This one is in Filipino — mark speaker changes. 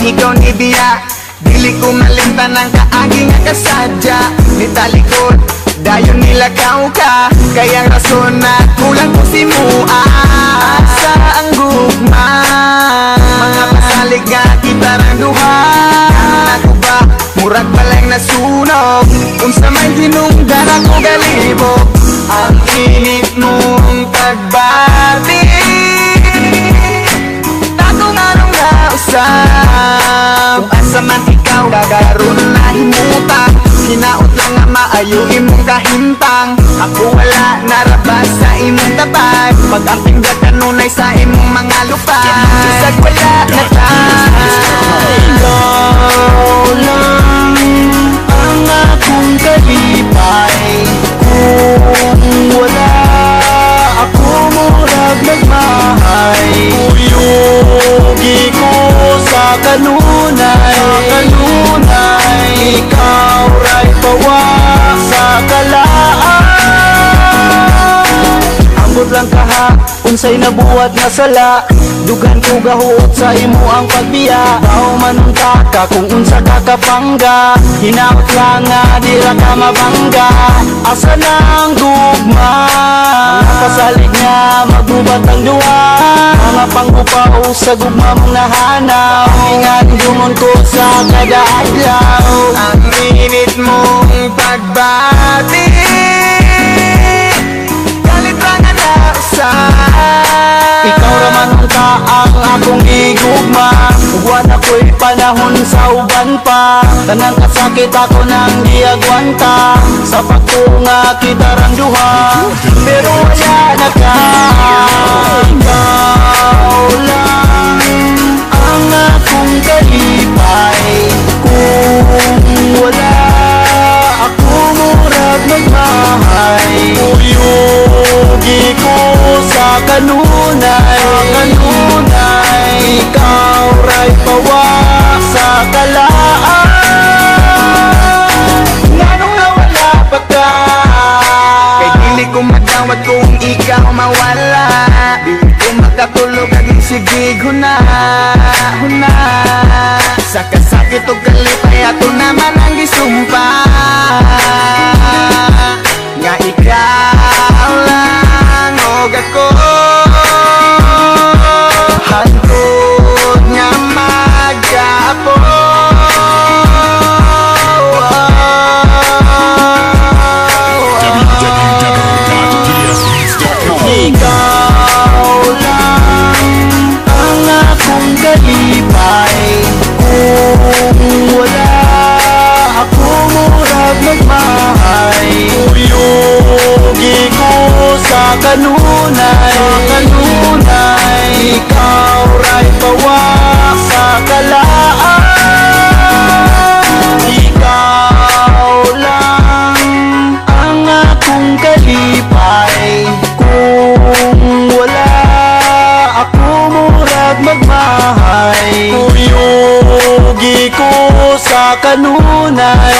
Speaker 1: ikaw ni Bia. Dili ko malimtan ang kaagi nga kasadya. Ni talikod, dayon nilakaw ka. Kayang rason na kulang ko si Mua. Asa ang gugma, mga pasalig nga kita rang duha. Ako ba, murag balang nasunog. Unsa may hinungdan ako galibog. Ang init mong pagbati, takong anong nausap. Kung asa man ikaw, gagaroon na himuta. Hinaot lang nga maayo imong kahintang. Ako wala narabas sa imong tapat. Pag-amping kanunay sa imong mga lupa. Isag wala na tayo. Ikaw lang ang akong kalipay. Kung wala ako murag nagmahay. Uyugi ko sa kanunay. Ikaw ray pawak sa kalaan. Ambot lang kaha, unsay nabuhat nga sala. Dugan ko gahuot sa imo ang pagbiya. Bao manunta ka kung unsa ka kapangga. Hinaot lang nga di ra ka mabangga. Asa na ang gugma, mga kasalig nga magbubat ang duwa. Mga panggupaw sa gugma mong nahanaw. Ingat dungon ko sa kada adlaw. Ang init mong pagbati, galit lang ang nausan. Ikaw raman ka ang akong igugma. Huwag ako'y panahon sa uban pa. Tanang kasakit ako nang diagwanta. Sa pagtunga kita rang duha, pero wala na ka. Ikaw lang ang akong kalipay. Kung wala ako murag magmahay. Uyugi ko sa kanunay. Ikaw ray pawak sa kalaan. Nganong nawala pa ka? Kay dili ko madawat kung ikaw mawala. Dili ko makatulog aging sigig huna. Sa kasakit o kalipay ato naman ang gisumpa. Nga ikaw lang og ako. Hantod nga magapo. Ikaw lang ang akong kalipay. Kung wala ako murag magmahay. Uyugi ko sa kanunay. Ikaw ray pawak sa kalaan. Ikaw lang ang akong kalipay. Kung wala ako murag magmahay. Uyugi ko sa kanunay.